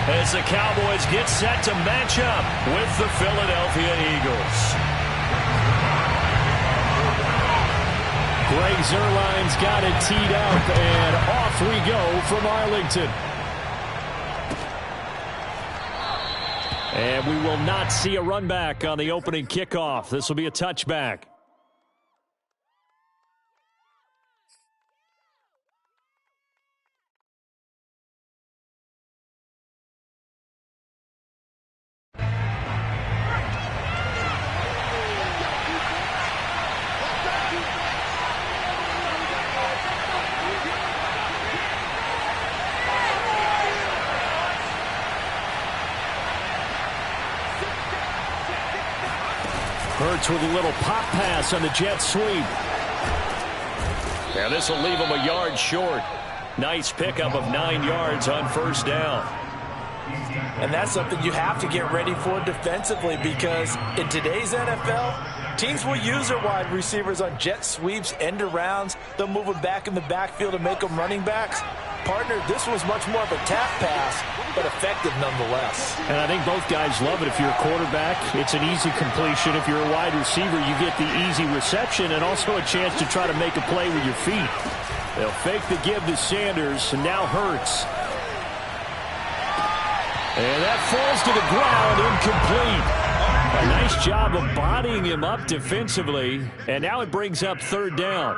as the Cowboys get set to match up with the Philadelphia Eagles. Greg Zuerlein's got it teed up, and off we go from Arlington. And we will not see a run back on the opening kickoff. This will be a touchback. Hurts with a little pop pass on the jet sweep. And this will leave him a yard short. Nice pickup of 9 yards on first down. And that's something you have to get ready for defensively, because in today's NFL, teams will use their wide receivers on jet sweeps, end arounds. They'll move them back in the backfield to make them running backs. Partner, this was much more of a tap pass, but effective nonetheless. And I think both guys love it. If you're a quarterback, it's an easy completion. If you're a wide receiver, you get the easy reception and also a chance to try to make a play with your feet. They'll fake the give to Sanders, and now Hurts. And that falls to the ground, incomplete. A nice job of bodying him up defensively, and now it brings up third down.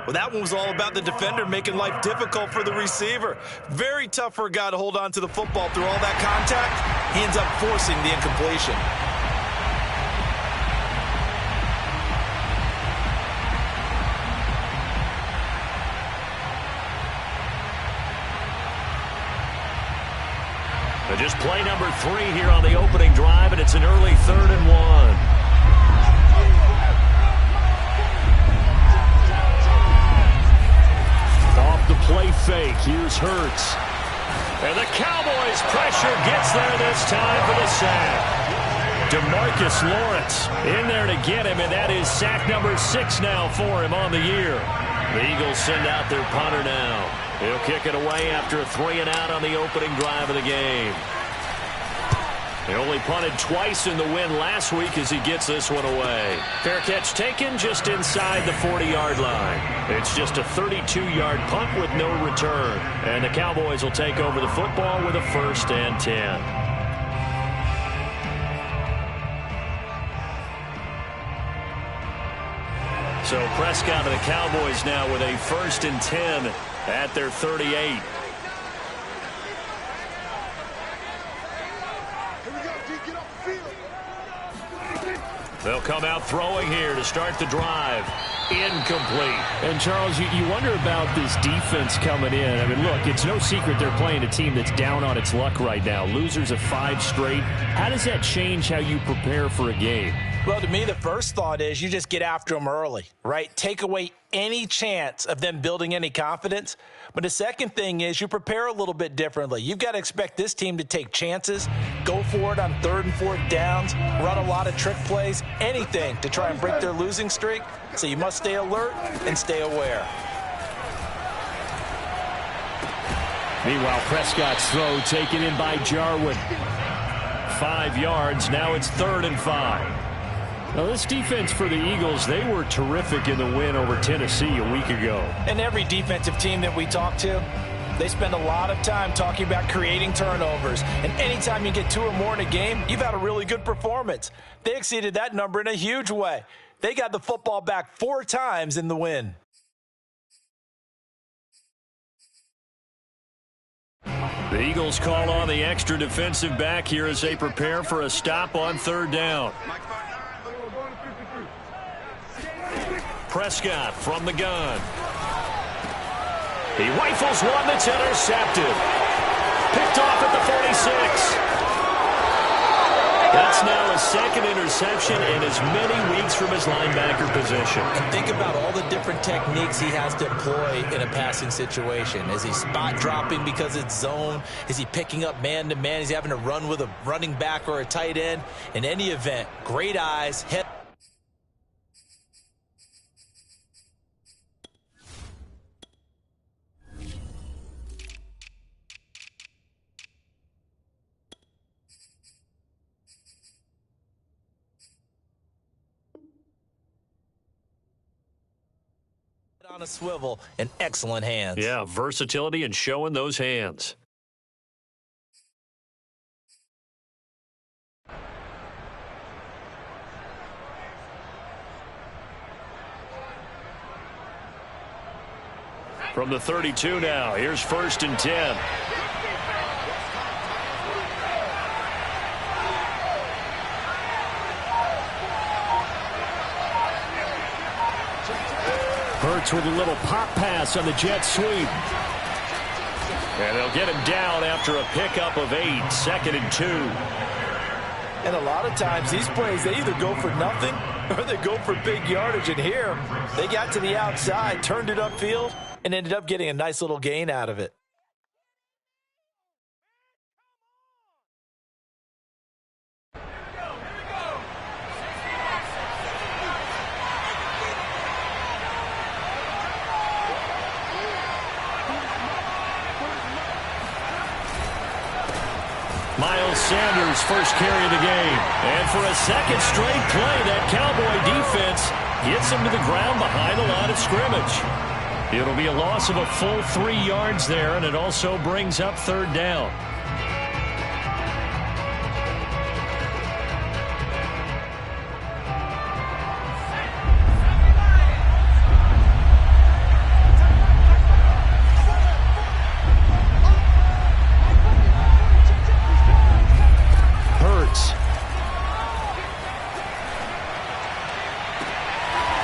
Well, that one was all about the defender making life difficult for the receiver. Very tough for a guy to hold on to the football through all that contact. He ends up forcing the incompletion. Just play number 3 here on the opening drive, and it's an early 3rd and 1. Off the play fake, here's Hurts. And the Cowboys pressure gets there this time for the sack. DeMarcus Lawrence in there to get him, and that is sack number 6 now for him on the year. The Eagles send out their punter now. He'll kick it away after a 3-and-out on the opening drive of the game. He only punted twice in the win last week as he gets this one away. Fair catch taken just inside the 40-yard line. It's just a 32-yard punt with no return. And the Cowboys will take over the football with a 1st and 10. So Prescott and the Cowboys now with a 1st and 10 at their 38. They'll come out throwing here to start the drive. Incomplete. And, Charles, you wonder about this defense coming in. I mean, look, it's no secret they're playing a team that's down on its luck right now. Losers of 5 straight. How does that change how you prepare for a game? Well, to me, the first thought is you just get after them early, right? Take away any chance of them building any confidence. But the second thing is you prepare a little bit differently. You've got to expect this team to take chances, go for it on 3rd and 4th downs, run a lot of trick plays, anything to try and break their losing streak. So you must stay alert and stay aware. Meanwhile, Prescott's throw taken in by Jarwin. 5 yards. Now it's 3rd and 5. Now, this defense for the Eagles, they were terrific in the win over Tennessee a week ago. And every defensive team that we talk to, they spend a lot of time talking about creating turnovers. And anytime you get 2 or more in a game, you've had a really good performance. They exceeded that number in a huge way. They got the football back 4 times in the win. The Eagles call on the extra defensive back here as they prepare for a stop on 3rd down. Prescott from the gun. He rifles one that's intercepted. Picked off at the 46. That's now his 2nd interception in as many weeks from his linebacker position. And think about all the different techniques he has to employ in a passing situation. Is he spot dropping because it's zone? Is he picking up man-to-man? Is he having to run with a running back or a tight end? In any event, great eyes, head. on a swivel in excellent hands. Yeah, versatility and showing those hands. From the 32 now, here's 1st and 10. Hurts with a little pop pass on the jet sweep. And they'll get him down after a pickup of 8, 2nd and 2. And a lot of times these plays, they either go for nothing or they go for big yardage. And here, they got to the outside, turned it upfield, and ended up getting a nice little gain out of it. Miles Sanders, first carry of the game. And for a second straight play, that Cowboy defense gets him to the ground behind the line of scrimmage. It'll be a loss of a full 3 yards there, and it also brings up 3rd down.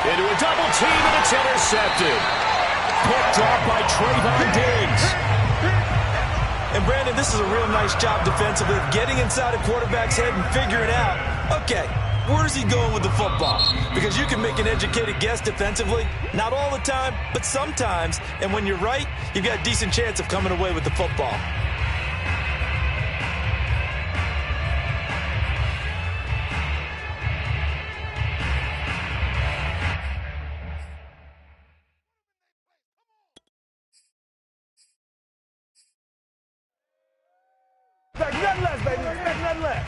Into a double team, and it's intercepted. Picked off by Trayvon Diggs. And Brandon, this is a real nice job defensively of getting inside a quarterback's head and figuring out, okay, where's he going with the football? Because you can make an educated guess defensively, not all the time, but sometimes. And when you're right, you've got a decent chance of coming away with the football. Nothing less, baby. Nothing less.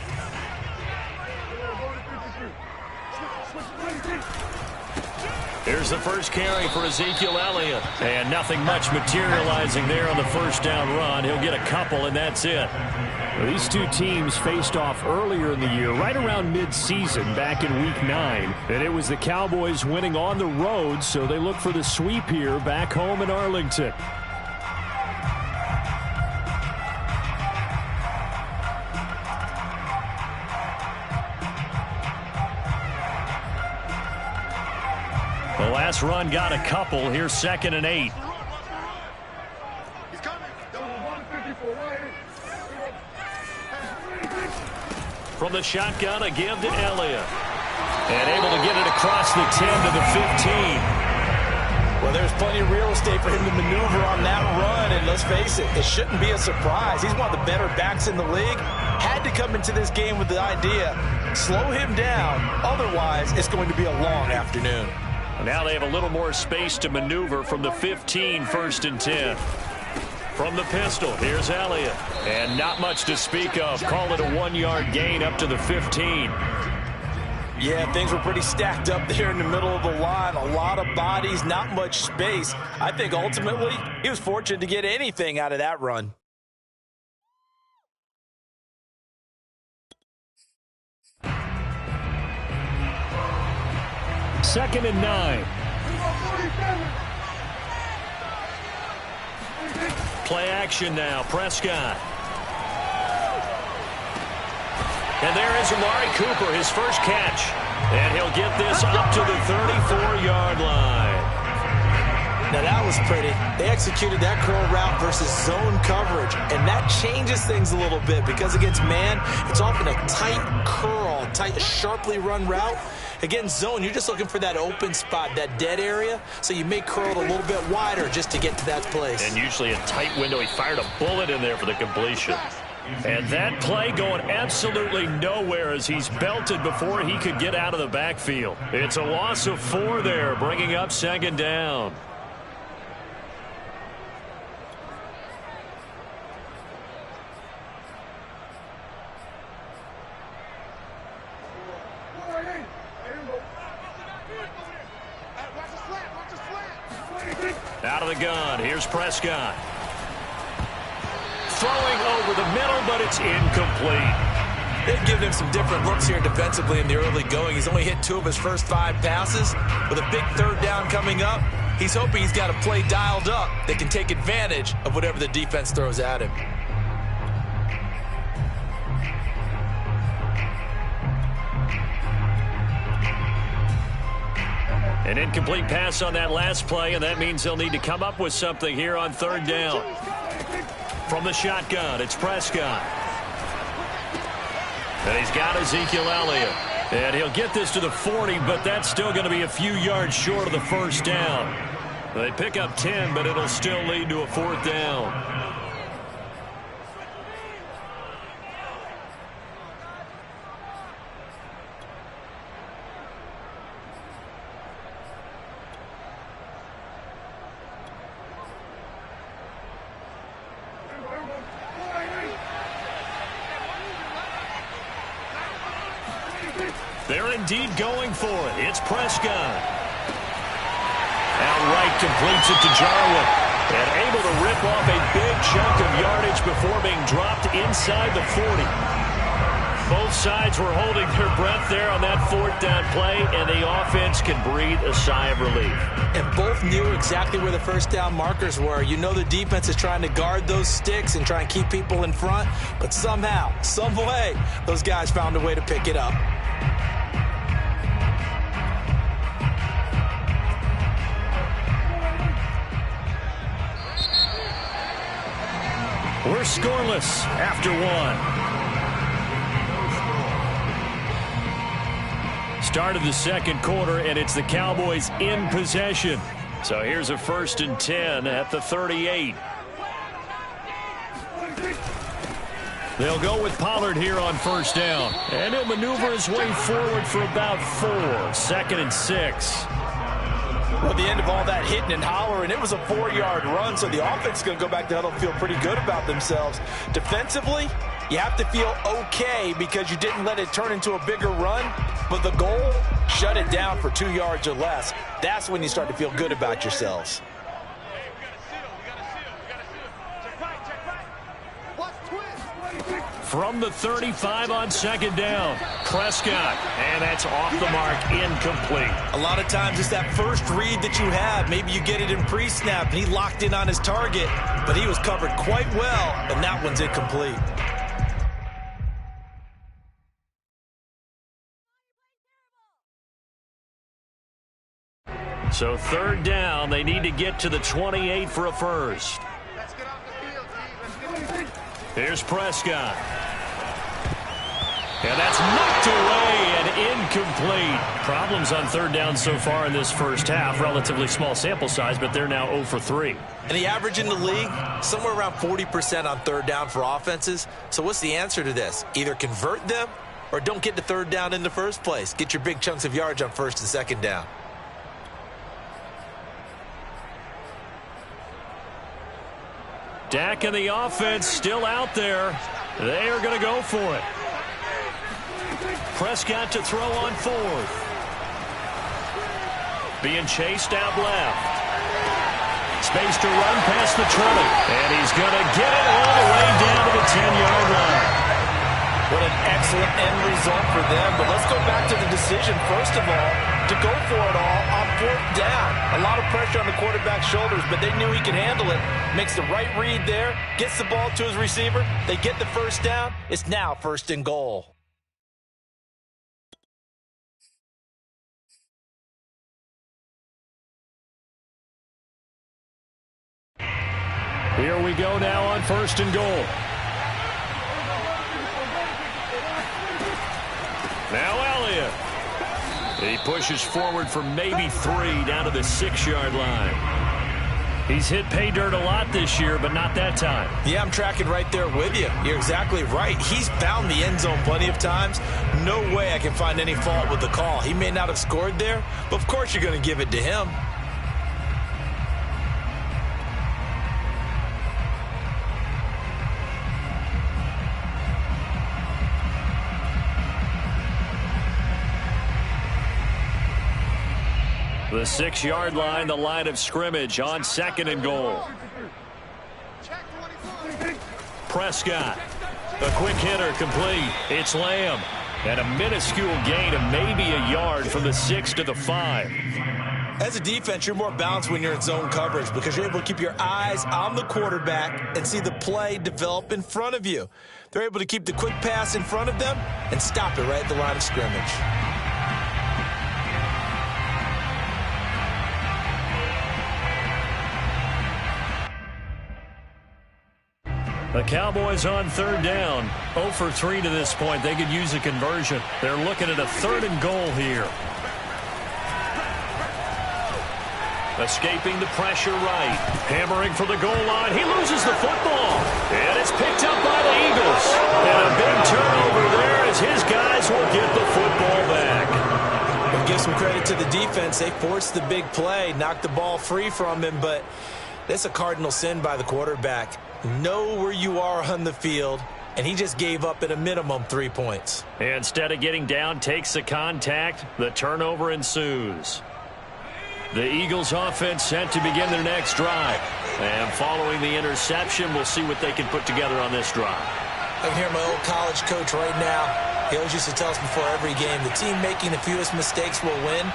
Here's the first carry for Ezekiel Elliott. And nothing much materializing there on the first down run. He'll get a couple, and that's it. Well, these two teams faced off earlier in the year, right around mid-season, back in Week 9. And it was the Cowboys winning on the road, so they look for the sweep here back home in Arlington. The last run got a couple. Here's 2nd and 8. From the shotgun, a give to Elliott. And able to get it across the 10 to the 15. Well, there's plenty of real estate for him to maneuver on that run. And let's face it, it shouldn't be a surprise. He's one of the better backs in the league. Had to come into this game with the idea, slow him down. Otherwise, it's going to be a long afternoon. Now they have a little more space to maneuver from the 15, 1st and 10. From the pistol, here's Elliott. And not much to speak of. Call it a 1-yard gain up to the 15. Yeah, things were pretty stacked up there in the middle of the line. A lot of bodies, not much space. I think ultimately he was fortunate to get anything out of that run. Second and 9. Play action now. Prescott. And there is Amari Cooper, his first catch. And he'll get this up to the 34-yard line. Now that was pretty. They executed that curl route versus zone coverage, and that changes things a little bit because against man, it's often a tight curl, tight, sharply run route. Against zone, you're just looking for that open spot, that dead area, so you may curl it a little bit wider just to get to that place. And usually a tight window. He fired a bullet in there for the completion. And that play going absolutely nowhere as he's belted before he could get out of the backfield. It's a loss of 4 there, bringing up 2nd down. of the gun. Here's Prescott. Throwing over the middle, but it's incomplete. They've given him some different looks here defensively in the early going. He's only hit 2 of his first 5 passes. With a big third down coming up, he's hoping he's got a play dialed up that can take advantage of whatever the defense throws at him. An incomplete pass on that last play, and that means they'll need to come up with something here on third down. From the shotgun, it's Prescott. And he's got Ezekiel Elliott. And he'll get this to the 40, but that's still going to be a few yards short of the first down. They pick up 10, but it'll still lead to a 4th down. They're indeed going for it. It's Prescott. Outright completes it to Jarwin. And able to rip off a big chunk of yardage before being dropped inside the 40. Both sides were holding their breath there on that 4th down play, and the offense can breathe a sigh of relief. And both knew exactly where the first down markers were. You know the defense is trying to guard those sticks and try and keep people in front, but somehow, some way, those guys found a way to pick it up. We're scoreless after 1. Start of the second quarter, and it's the Cowboys in possession. So here's a 1st and 10 at the 38. They'll go with Pollard here on first down. And he'll maneuver his way forward for about 4. 2nd and 6. Well, at the end of all that hitting and hollering, it was a 4-yard run, so the offense is going to go back to huddle and feel pretty good about themselves. Defensively, you have to feel okay because you didn't let it turn into a bigger run, but the goal, shut it down for 2 yards or less. That's when you start to feel good about yourselves. From the 35 on 2nd down, Prescott, and that's off the mark, incomplete. A lot of times it's that first read that you have. Maybe you get it in pre-snap, and he locked in on his target, but he was covered quite well, and that one's incomplete. So 3rd down, they need to get to the 28 for a first. Here's Prescott. And that's knocked away and incomplete. Problems on 3rd down so far in this first half. Relatively small sample size, but they're now 0 for 3. And the average in the league, somewhere around 40% on 3rd down for offenses. So what's the answer to this? Either convert them or don't get to 3rd down in the first place. Get your big chunks of yards on 1st and 2nd down. Dak and the offense still out there. They are going to go for it. Prescott to throw on 4th. Being chased out left. Space to run past the 20. And he's going to get it all the way down to the 10-yard line. What an excellent end result for them. But let's go back to the decision, first of all, to go for it all on 4th down. A lot of pressure on the quarterback's shoulders, but they knew he could handle it. Makes the right read there, gets the ball to his receiver. They get the first down. It's now 1st and goal. Here we go now on 1st and goal. Now Elliott. He pushes forward for maybe 3 down to the 6-yard line. He's hit pay dirt a lot this year, but not that time. Yeah, I'm tracking right there with you. You're exactly right. He's found the end zone plenty of times. No way I can find any fault with the call. He may not have scored there, but of course you're going to give it to him. The 6-yard line, the line of scrimmage on 2nd and goal. Prescott, a quick hitter, complete. It's Lamb. And a minuscule gain of maybe a yard from the 6 to the 5. As a defense, you're more balanced when you're in zone coverage because you're able to keep your eyes on the quarterback and see the play develop in front of you. They're able to keep the quick pass in front of them and stop it right at the line of scrimmage. The Cowboys on 3rd down. 0 for 3 to this point. They could use a conversion. They're looking at a 3rd and goal here. Escaping the pressure right. Hammering for the goal line. He loses the football. And it's picked up by the Eagles. And a big turnover there as his guys will get the football back. We'll give some credit to the defense. They forced the big play, knocked the ball free from him, but that's a cardinal sin by the quarterback. Know where you are on the field, and he just gave up at a minimum 3 points. Instead of getting down, takes the contact. The turnover ensues. The Eagles offense set to begin their next drive. And following the interception, we'll see what they can put together on this drive. I can hear my old college coach right now. He always used to tell us before every game, the team making the fewest mistakes will win.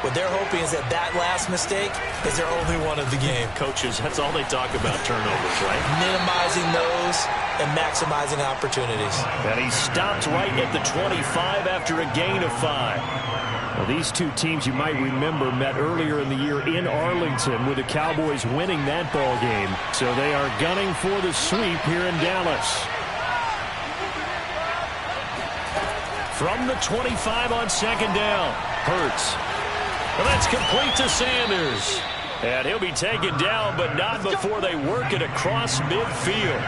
What they're hoping is that last mistake is their only one of the game. Coaches, that's all they talk about, turnovers, right? Minimizing those and maximizing opportunities. And he stopped right at the 25 after a gain of 5. Well, these two teams, you might remember, met earlier in the year in Arlington with the Cowboys winning that ball game. So they are gunning for the sweep here in Dallas. From the 25 on 2nd down, Hurts. Well, that's complete to Sanders. And he'll be taken down, but not before they work it across midfield.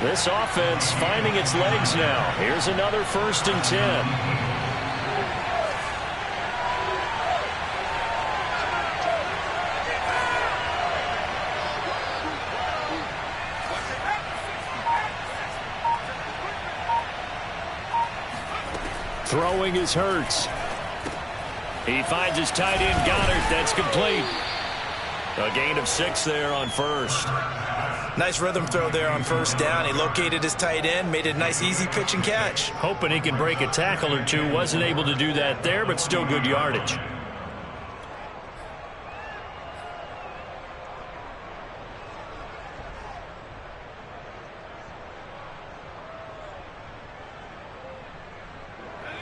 This offense finding its legs now. Here's another 1st and 10. Throwing is Hurts. He finds his tight end, Goddard. That's complete. A gain of 6 there on 1st. Nice rhythm throw there on 1st down. He located his tight end, made it a nice, easy pitch and catch. Hoping he can break a tackle or two. Wasn't able to do that there, but still good yardage.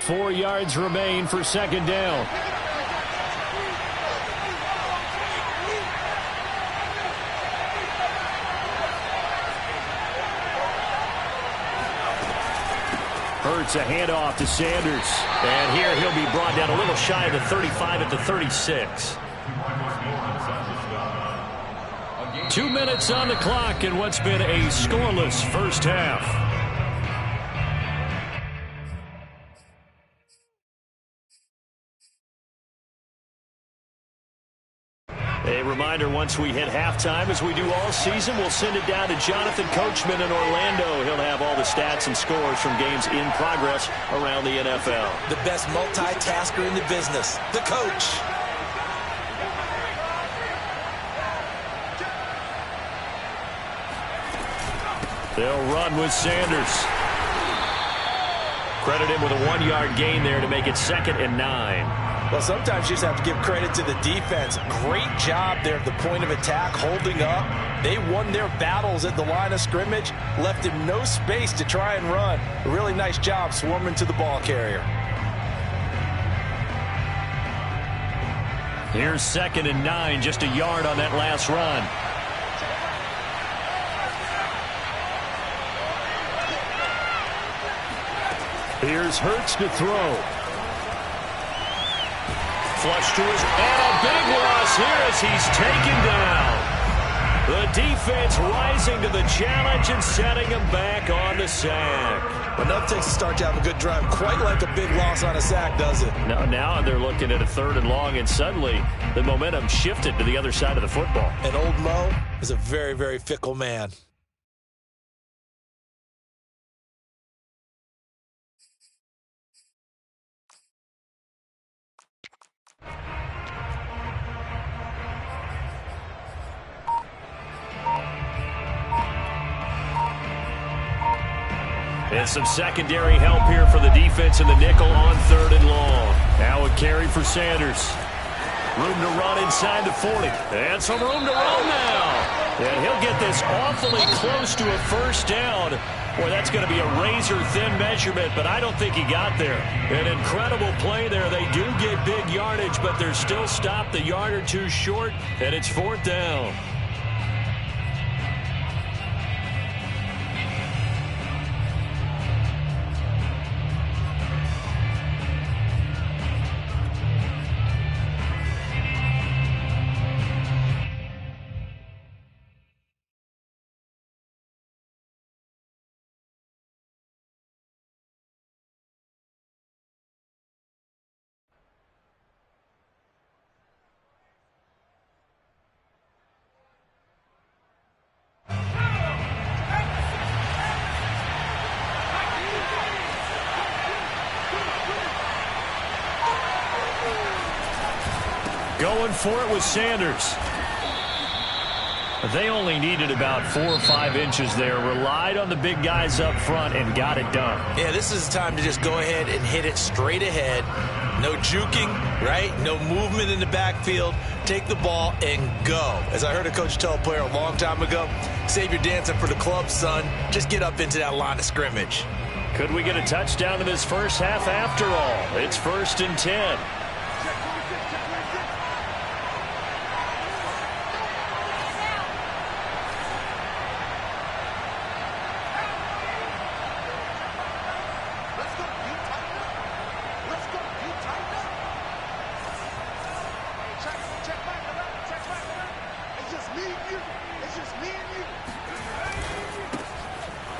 Four yards remain for 2nd down. Hurts a handoff to Sanders. And here he'll be brought down a little shy of the 35 at the 36. 2 minutes on the clock in what's been a scoreless first half. A reminder, once we hit halftime, as we do all season, we'll send it down to Jonathan Coachman in Orlando. He'll have all the stats and scores from games in progress around the NFL. The best multitasker in the business, the coach. They'll run with Sanders. Credit him with a 1-yard gain there to make it 2nd and 9. Well, sometimes you just have to give credit to the defense. Great job there at the point of attack, holding up. They won their battles at the line of scrimmage, left him no space to try and run. A really nice job swarming to the ball carrier. Here's 2nd and 9, just a yard on that last run. Here's Hurts to throw. Flush to his, and a big loss here as he's taken down. The defense rising to the challenge and setting him back on the sack. Enough takes a start to have a good drive, quite like a big loss on a sack, does it? Now they're looking at a 3rd and long, and suddenly the momentum shifted to the other side of the football. And old Mo is a very, very fickle man. And some secondary help here for the defense in the nickel on 3rd and long. Now a carry for Sanders. Room to run inside the 40. And some room to run now. And he'll get this awfully close to a first down. Boy, that's going to be a razor-thin measurement, but I don't think he got there. An incredible play there. They do get big yardage, but they're still stopped a yard or two short, and it's 4th down. Going for it with Sanders. They only needed about 4 or 5 inches there. Relied on the big guys up front and got it done. Yeah, this is the time to just go ahead and hit it straight ahead. No juking, right? No movement in the backfield. Take the ball and go. As I heard a coach tell a player a long time ago, save your dancing for the club, son. Just get up into that line of scrimmage. Could we get a touchdown in this first half after all? It's 1st and 10.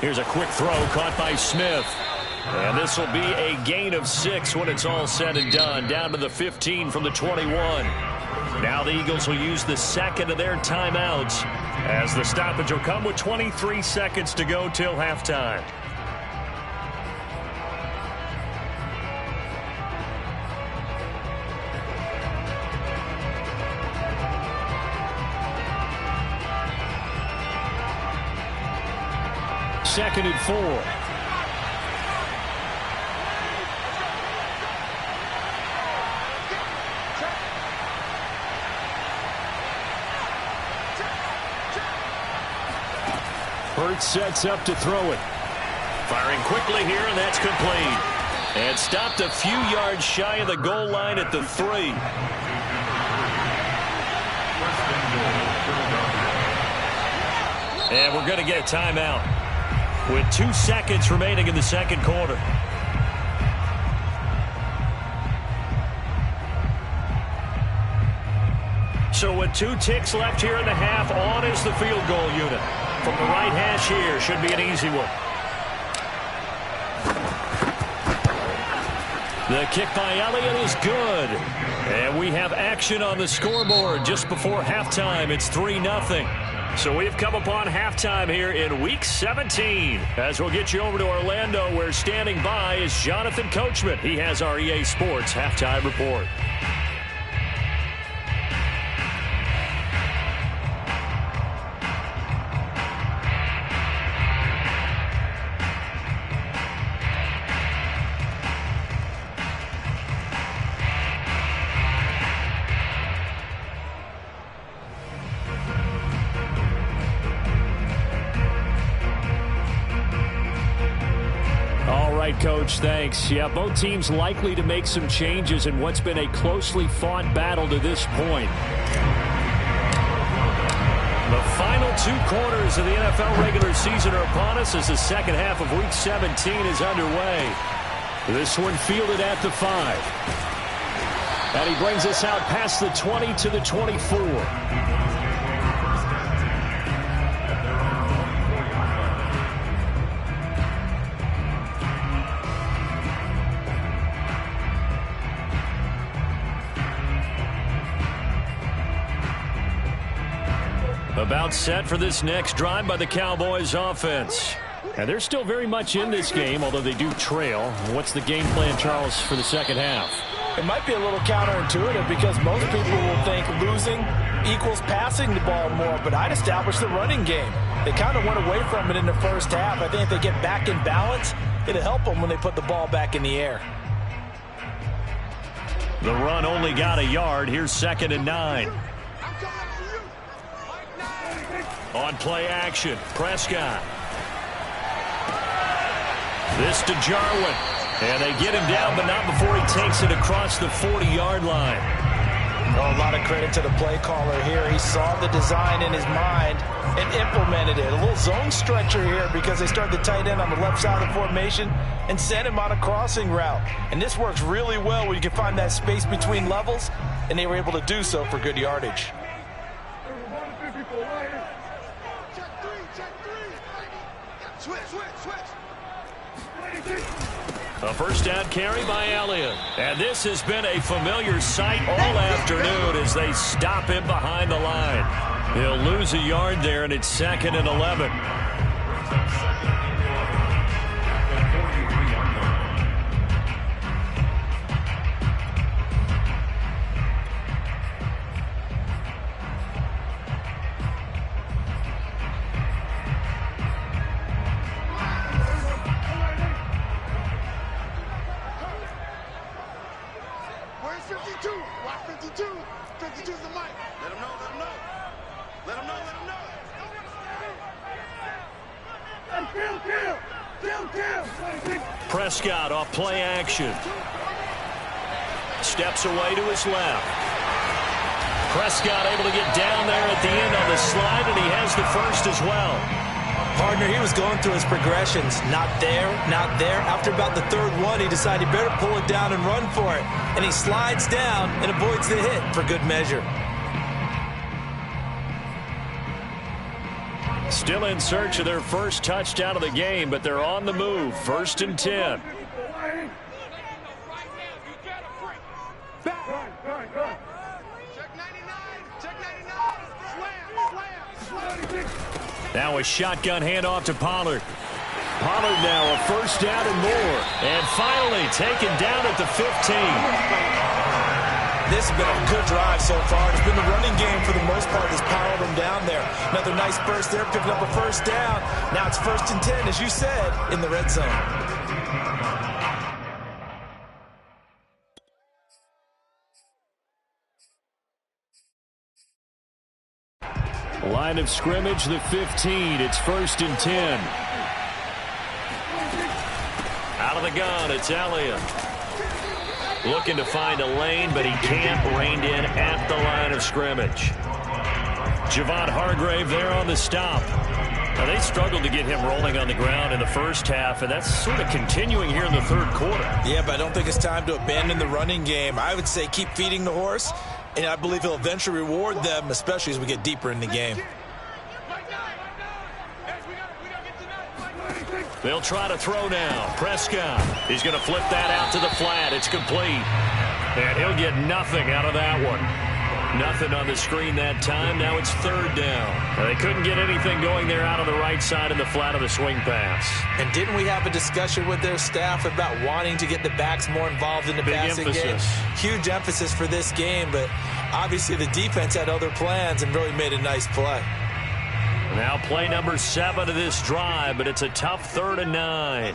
Here's a quick throw caught by Smith. And this will be a gain of 6 when it's all said and done. Down to the 15 from the 21. Now the Eagles will use the second of their timeouts as the stoppage will come with 23 seconds to go till halftime. Second and 4. Hurts sets up to throw it. Firing quickly here, and that's complete. And stopped a few yards shy of the goal line at the 3. And we're going to get a timeout with 2 seconds remaining in the second quarter. So with 2 ticks left here in the half, on is the field goal unit. From the right hash here, should be an easy one. The kick by Elliott is good. And we have action on the scoreboard just before halftime. It's 3-0. So we've come upon halftime here in Week 17. As we'll get you over to Orlando, where standing by is Jonathan Coachman. He has our EA Sports Halftime Report. Coach, thanks. Yeah, both teams likely to make some changes in what's been a closely fought battle to this point. The final 2 quarters of the NFL regular season are upon us as the second half of Week 17 is underway. This one fielded at the 5. And he brings us out past the 20 to the 24. About set for this next drive by the Cowboys offense. And they're still very much in this game, although they do trail. What's the game plan, Charles, for the second half? It might be a little counterintuitive because most people will think losing equals passing the ball more, but I'd establish the running game. They kind of went away from it in the first half. I think if they get back in balance, it'll help them when they put the ball back in the air. The run only got a yard. Here's 2nd and 9. On play action, Prescott. This to Jarwin. And they get him down, but not before he takes it across the 40-yard line. Oh, a lot of credit to the play caller here. He saw the design in his mind and implemented it. A little zone stretcher here because they start the tight end on the left side of the formation and sent him on a crossing route. And this works really well when you can find that space between levels, and they were able to do so for good yardage. A first down carry by Elliott. And this has been a familiar sight all afternoon as they stop him behind the line. He'll lose a yard there, and it's 2nd and 11. Prescott off play action. Steps away to his left. Prescott able to get down there at the end on the slide, and he has the first as well. Partner, he was going through his progressions. Not there, not there. After about the third one, he decided he better pull it down and run for it. And he slides down and avoids the hit for good measure. Still in search of their first touchdown of the game, but they're on the move. 1st and 10. Now a shotgun handoff to Pollard. Pollard now a first down and more. And finally taken down at the 15. This has been a good drive so far. It's been the running game for the most part that's powered them down there. Another nice burst there, picking up a first down. Now it's 1st and 10, as you said, in the red zone. Line of scrimmage, the 15. It's 1st and 10. Out of the gun, it's Elliott. Looking to find a lane, but he can't. Reined in at the line of scrimmage. Javon Hargrave there on the stop. Now, they struggled to get him rolling on the ground in the first half, and that's sort of continuing here in the third quarter. Yeah, but I don't think it's time to abandon the running game. I would say keep feeding the horse, and I believe he'll eventually reward them, especially as we get deeper in the game. They'll try to throw now. Prescott. He's going to flip that out to the flat. It's complete. And he'll get nothing out of that one. Nothing on the screen that time. Now it's 3rd down. They couldn't get anything going there out of the right side of the flat of the swing pass. And didn't we have a discussion with their staff about wanting to get the backs more involved in the passing game? Huge emphasis for this game, but obviously the defense had other plans and really made a nice play. Now play number 7 of this drive, but it's a tough 3rd and 9.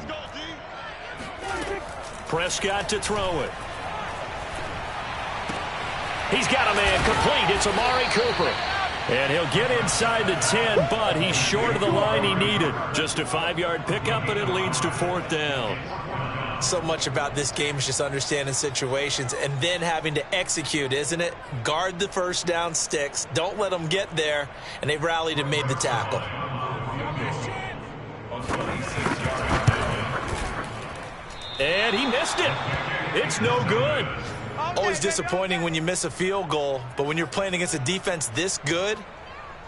Prescott to throw it. He's got a man complete. It's Amari Cooper. And he'll get inside the 10, but he's short of the line he needed. Just a 5-yard pickup, and it leads to 4th down. So much about this game is just understanding situations and then having to execute, isn't it? Guard the first down sticks. Don't let them get there. And they rallied and made the tackle. And he missed it. It's no good. Always disappointing when you miss a field goal, but when you're playing against a defense this good,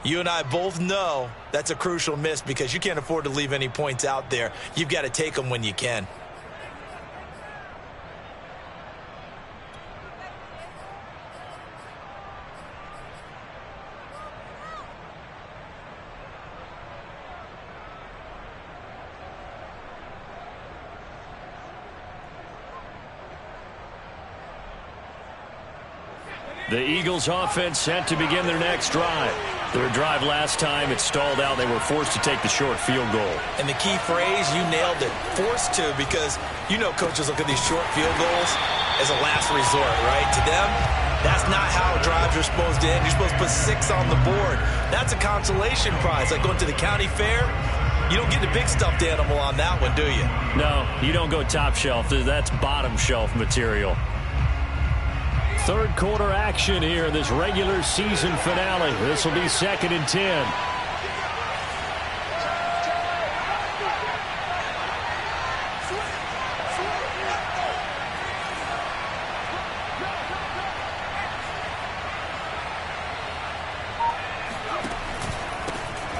you and I both know that's a crucial miss because you can't afford to leave any points out there. You've got to take them when you can. The Eagles offense set to begin their next drive. Their drive last time, it stalled out. They were forced to take the short field goal. And the key phrase, you nailed it, forced to, because you know coaches look at these short field goals as a last resort, right? To them, that's not how drives are supposed to end. You're supposed to put 6 on the board. That's a consolation prize, like going to the county fair. You don't get the big stuffed animal on that one, do you? No, you don't go top shelf. That's bottom shelf material. Third quarter action here in this regular season finale. This will be 2nd and 10.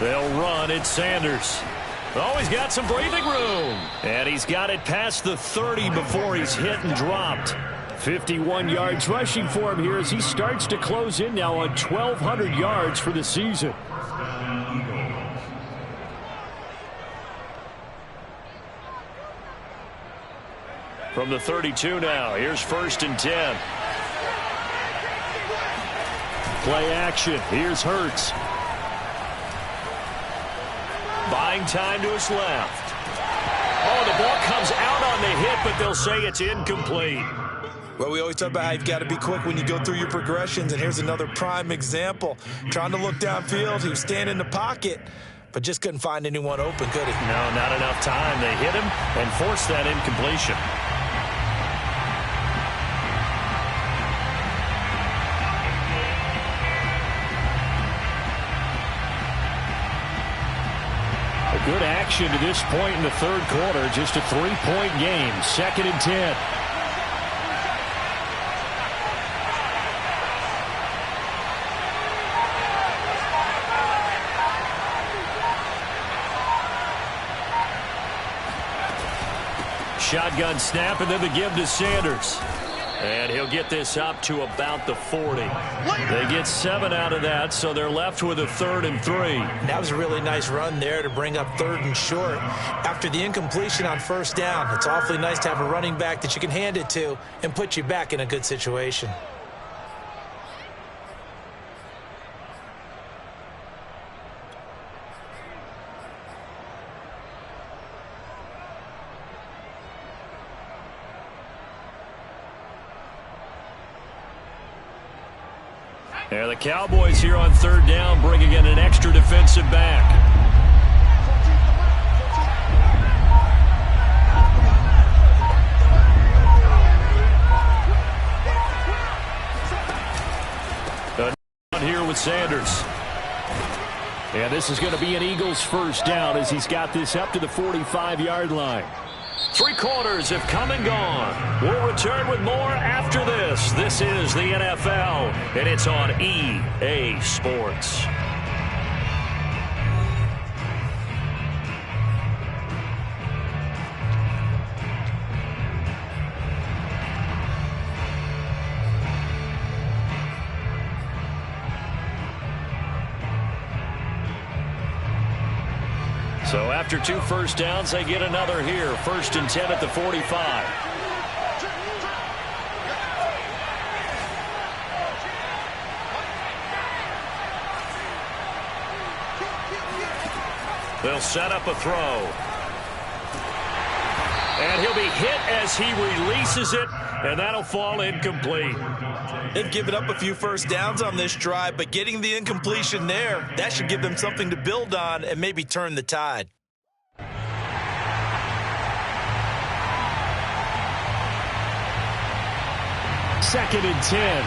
They'll run. It's Sanders. Oh, he's got some breathing room. And he's got it past the 30 before he's hit and dropped. 51 yards rushing for him here as he starts to close in now on 1,200 yards for the season. From the 32 now, here's 1st and 10. Play action. Here's Hurts. Buying time to his left. Oh, the ball comes out on the hit, but they'll say it's incomplete. Well, we always talk about how you've got to be quick when you go through your progressions, and here's another prime example. Trying to look downfield, he was standing in the pocket, but just couldn't find anyone open, could he? No, not enough time. They hit him and forced that incompletion. A good action to this point in the third quarter. Just a 3-point game. 2nd and 10. Shotgun snap, and then the give to Sanders. And he'll get this up to about the 40. They get 7 out of that, so they're left with a 3rd and 3. That was a really nice run there to bring up 3rd and short. After the incompletion on 1st down, it's awfully nice to have a running back that you can hand it to and put you back in a good situation. Yeah, the Cowboys here on 3rd down, bringing in an extra defensive back. Here with Sanders. And this is going to be an Eagles 1st down as he's got this up to the 45-yard line. 3 quarters have come and gone. We'll return with more after this. This is the NFL, and it's on EA Sports. So after 2 first downs, they get another here. 1st and 10 at the 45. They'll set up a throw. And he'll be hit as he releases it, and that'll fall incomplete. They've given up a few first downs on this drive, but getting the incompletion there, that should give them something to build on and maybe turn the tide. Second and 10.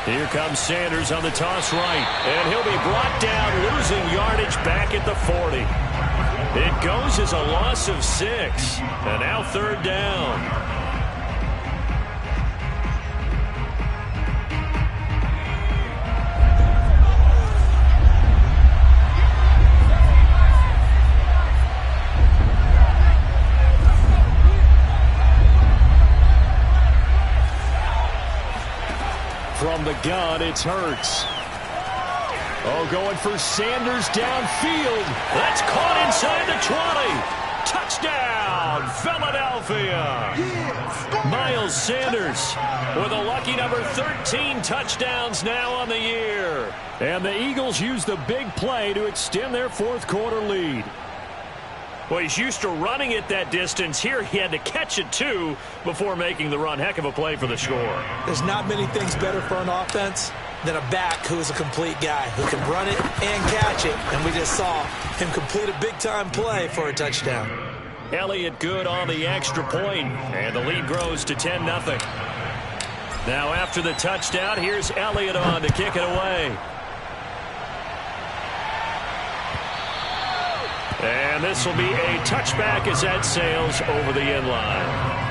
Here comes Sanders on the toss right, and he'll be brought down, losing yardage back at the 40. It goes as a loss of 6, and now 3rd down. From the gun, it's Hurts. Oh, going for Sanders downfield. That's caught inside the 20. Touchdown, Philadelphia. Miles Sanders with a lucky number 13 touchdowns now on the year. And the Eagles use the big play to extend their fourth quarter lead. Well, he's used to running it that distance. Here he had to catch it, too, before making the run. Heck of a play for the score. There's not many things better for an offense than a back who is a complete guy who can run it and catch it. And we just saw him complete a big-time play for a touchdown. Elliott good on the extra point, and the lead grows to 10-0. Now after the touchdown, here's Elliott on to kick it away. And this will be a touchback as that sails over the end line.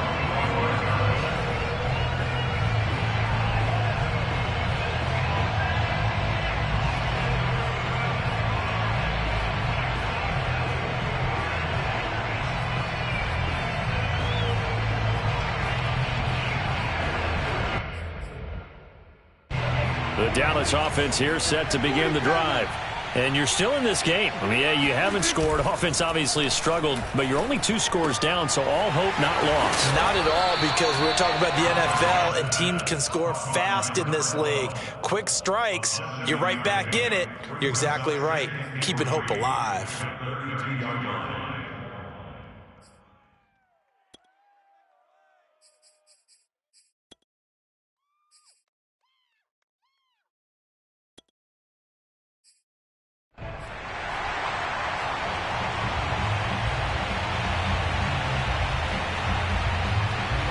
The Dallas offense here set to begin the drive. And you're still in this game. I mean, yeah, you haven't scored. Offense obviously has struggled, but you're only 2 scores down, so all hope not lost. Not at all, because we're talking about the NFL, and teams can score fast in this league. Quick strikes, you're right back in it. You're exactly right. Keeping hope alive.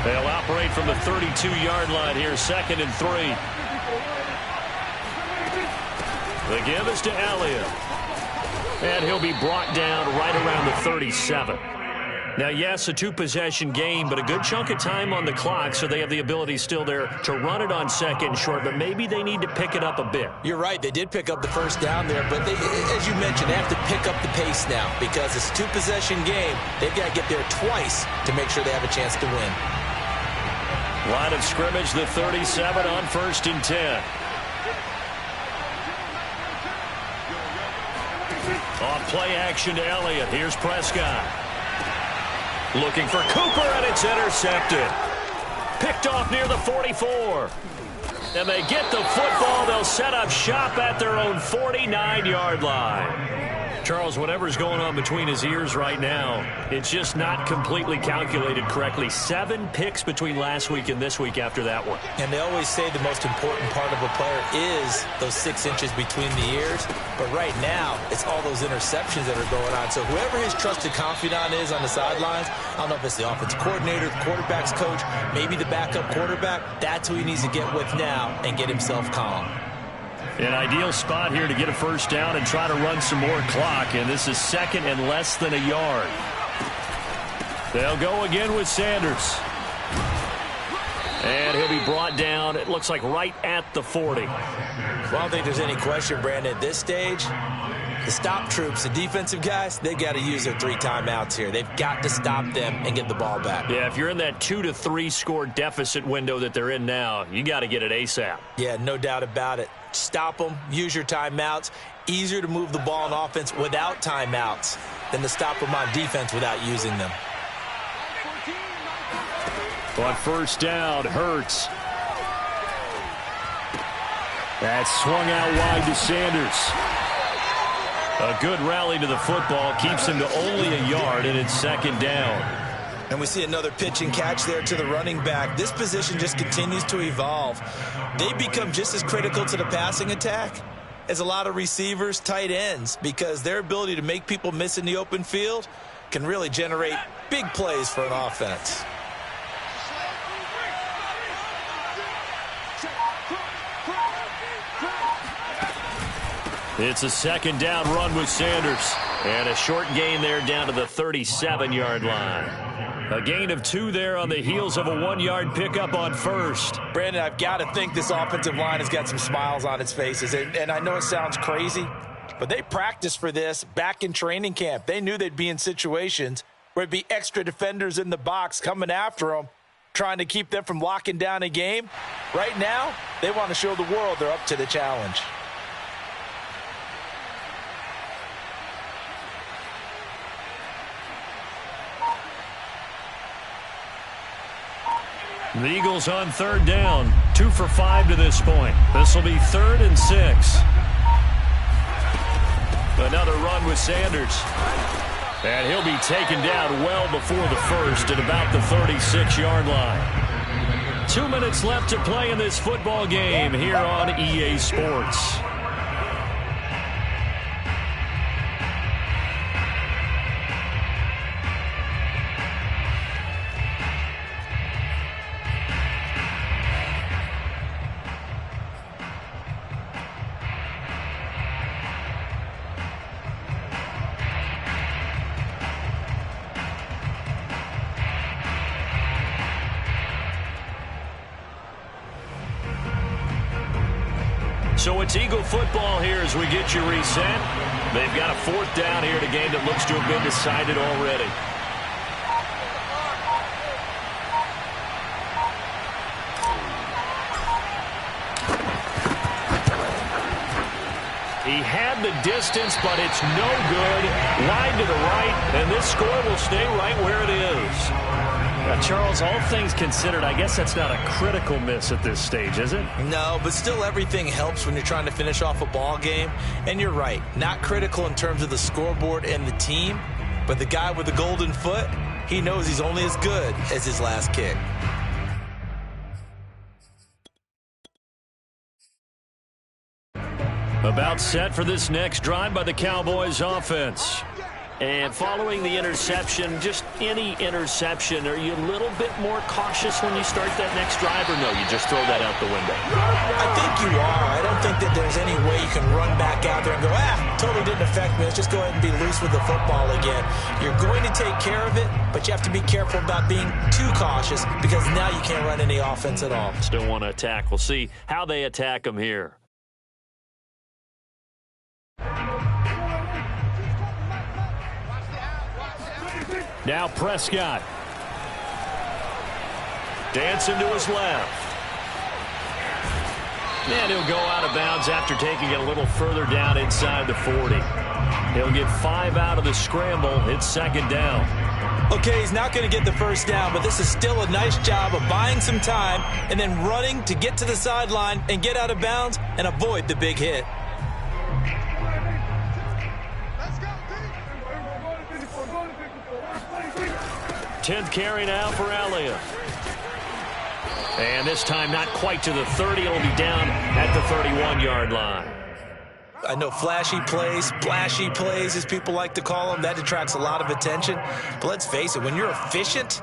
They'll operate from the 32-yard line here, 2nd and 3. The give is to Elliott. And he'll be brought down right around the 37. Now, yes, a 2-possession game, but a good chunk of time on the clock, so they have the ability still there to run it on 2nd and short, but maybe they need to pick it up a bit. You're right. They did pick up the first down there, but they, as you mentioned, they have to pick up the pace now because it's a 2-possession game. They've got to get there twice to make sure they have a chance to win. Line of scrimmage, the 37 on 1st and 10. Off play action to Elliott. Here's Prescott. Looking for Cooper, and it's intercepted. Picked off near the 44. And they get the football. They'll set up shop at their own 49-yard line. Charles, whatever's going on between his ears right now, it's just not completely calculated correctly. 7 picks between last week and this week after that one. And they always say the most important part of a player is those 6 inches between the ears. But right now, it's all those interceptions that are going on. So whoever his trusted confidant is on the sidelines, I don't know if it's the offensive coordinator, the quarterback's coach, maybe the backup quarterback, that's who he needs to get with now and get himself calm. An ideal spot here to get a first down and try to run some more clock. And this is 2nd and less than a yard. They'll go again with Sanders. And he'll be brought down, it looks like right at the 40. Well, I don't think there's any question, Brandon, at this stage, the stop troops, the defensive guys, they've got to use their 3 timeouts here. They've got to stop them and get the ball back. Yeah, if you're in that 2 to 3 score deficit window that they're in now, you got to get it ASAP. Yeah, no doubt about it. Stop them, use your timeouts. Easier to move the ball on offense without timeouts than to stop them on defense without using them. On first down, Hurts. That's swung out wide to Sanders. A good rally to the football keeps him to only a yard, and it's 2nd down. And we see another pitch and catch there to the running back. This position just continues to evolve. They become just as critical to the passing attack as a lot of receivers, tight ends, because their ability to make people miss in the open field can really generate big plays for an offense. It's a 2nd down run with Sanders. And a short gain there down to the 37-yard line. A gain of 2 there on the heels of a 1-yard pickup on first. Brandon, I've got to think this offensive line has got some smiles on its faces. And I know it sounds crazy, but they practiced for this back in training camp. They knew they'd be in situations where it'd be extra defenders in the box coming after them, trying to keep them from locking down a game. Right now, they want to show the world they're up to the challenge. The Eagles on third down. 2 for 5 to this point. This will be 3rd and 6. Another run with Sanders. And he'll be taken down well before the first at about the 36-yard line. 2 minutes left to play in this football game here on EA Sports. So it's Eagle football here as we get you reset. They've got a 4th down here in a game that looks to have been decided already. He had the distance, but it's no good. Wide to the right, and this score will stay right where it is. Now, Charles, all things considered, I guess that's not a critical miss at this stage, is it? No, but still everything helps when you're trying to finish off a ball game. And you're right, not critical in terms of the scoreboard and the team, but the guy with the golden foot, he knows he's only as good as his last kick. About set for this next drive by the Cowboys offense. And following the interception, just any interception, are you a little bit more cautious when you start that next drive, or no, you just throw that out the window? I think you are. I don't think that there's any way you can run back out there and go, totally didn't affect me. Let's just go ahead and be loose with the football again. You're going to take care of it, but you have to be careful about being too cautious because now you can't run any offense at all. Still want to attack. We'll see how they attack them here. Now Prescott. Dancing to his left. And he'll go out of bounds after taking it a little further down inside the 40. He'll get 5 out of the scramble. It's 2nd down. Okay, he's not going to get the first down, but this is still a nice job of buying some time and then running to get to the sideline and get out of bounds and avoid the big hit. 10th carry now for Elliott. And this time not quite to the 30. It'll be down at the 31-yard line. I know flashy plays, splashy plays, as people like to call them, that attracts a lot of attention. But let's face it, when you're efficient,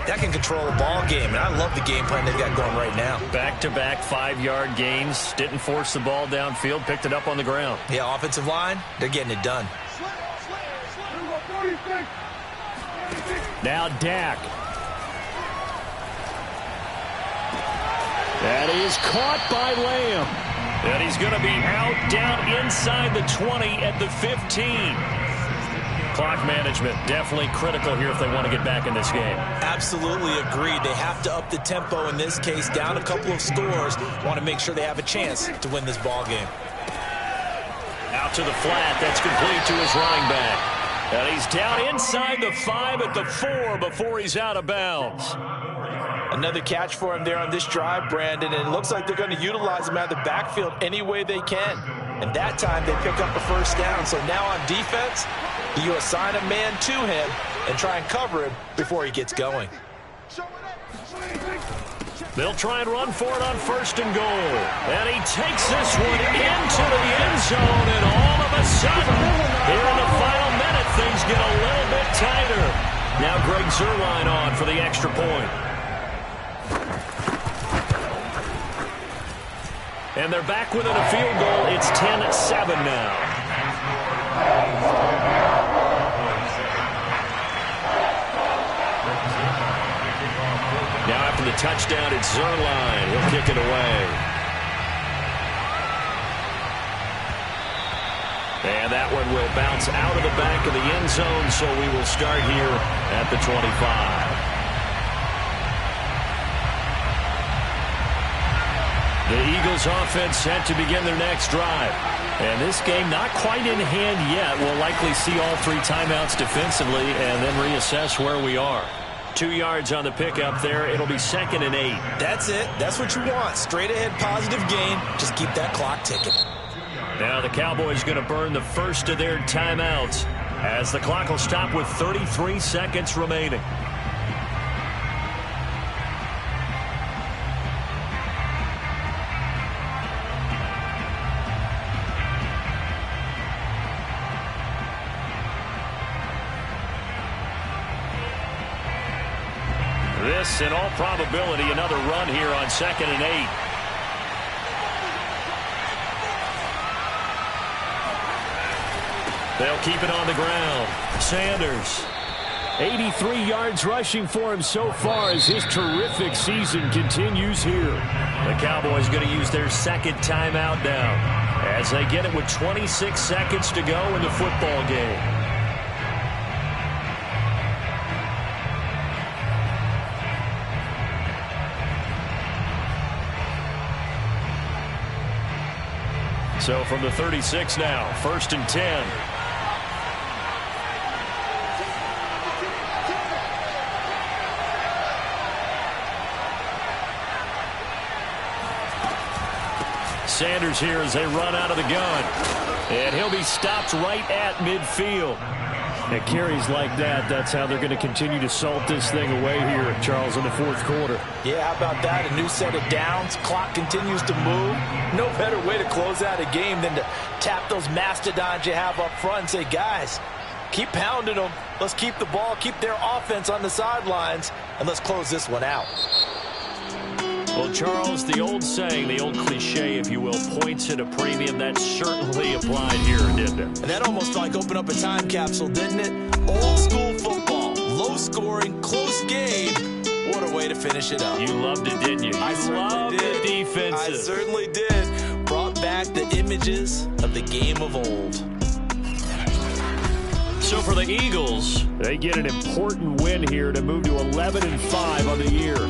that can control a ball game. And I love the game plan they've got going right now. Back-to-back 5-yard gains. Didn't force the ball downfield. Picked it up on the ground. Yeah, offensive line, they're getting it done. Now Dak. That is caught by Lamb. And he's going to be out down inside the 20 at the 15. Clock management definitely critical here if they want to get back in this game. Absolutely agreed. They have to up the tempo in this case, down a couple of scores. Want to make sure they have a chance to win this ball game. Out to the flat. That's complete to his running back. And he's down inside the 5 at the 4 before he's out of bounds. Another catch for him there on this drive, Brandon, and it looks like they're going to utilize him out of the backfield any way they can. And that time they pick up a first down. So now on defense, you assign a man to him and try and cover him before he gets going. They'll try and run for it on 1st and goal. And he takes this one into the end zone, and all of a sudden, here in the final minute, things get a little bit tighter. Now Greg Zuerlein on for the extra point. And they're back within a field goal. It's 10-7 now. Now after the touchdown, it's Zuerlein. He'll kick it away. And that one will bounce out of the back of the end zone, so we will start here at the 25. The Eagles offense set to begin their next drive. And this game not quite in hand yet. We'll likely see all 3 timeouts defensively and then reassess where we are. 2 yards on the pickup there. It'll be 2nd and 8. That's it. That's what you want. Straight ahead, positive gain. Just keep that clock ticking. Now the Cowboys going to burn the first of their timeouts as the clock will stop with 33 seconds remaining. This, in all probability, another run here on 2nd and 8. They'll keep it on the ground. Sanders, 83 yards rushing for him so far as his terrific season continues here. The Cowboys going to use their second timeout now as they get it with 26 seconds to go in the football game. So from the 36 now, 1st and 10. Sanders here as they run out of the gun. And he'll be stopped right at midfield. At carries like that, that's how they're going to continue to salt this thing away here, Charles, in the 4th quarter. Yeah, how about that? A new set of downs. Clock continues to move. No better way to close out a game than to tap those mastodons you have up front and say, guys, keep pounding them. Let's keep the ball, keep their offense on the sidelines, and let's close this one out. Well, Charles, the old saying, the old cliche, if you will, points at a premium, that certainly applied here, didn't it? And that almost like opened up a time capsule, didn't it? Old school football, low scoring, close game. What a way to finish it up. You loved it, didn't you? I loved the defenses. I certainly did. Brought back the images of the game of old. So for the Eagles, they get an important win here to move to 11-5 on the year.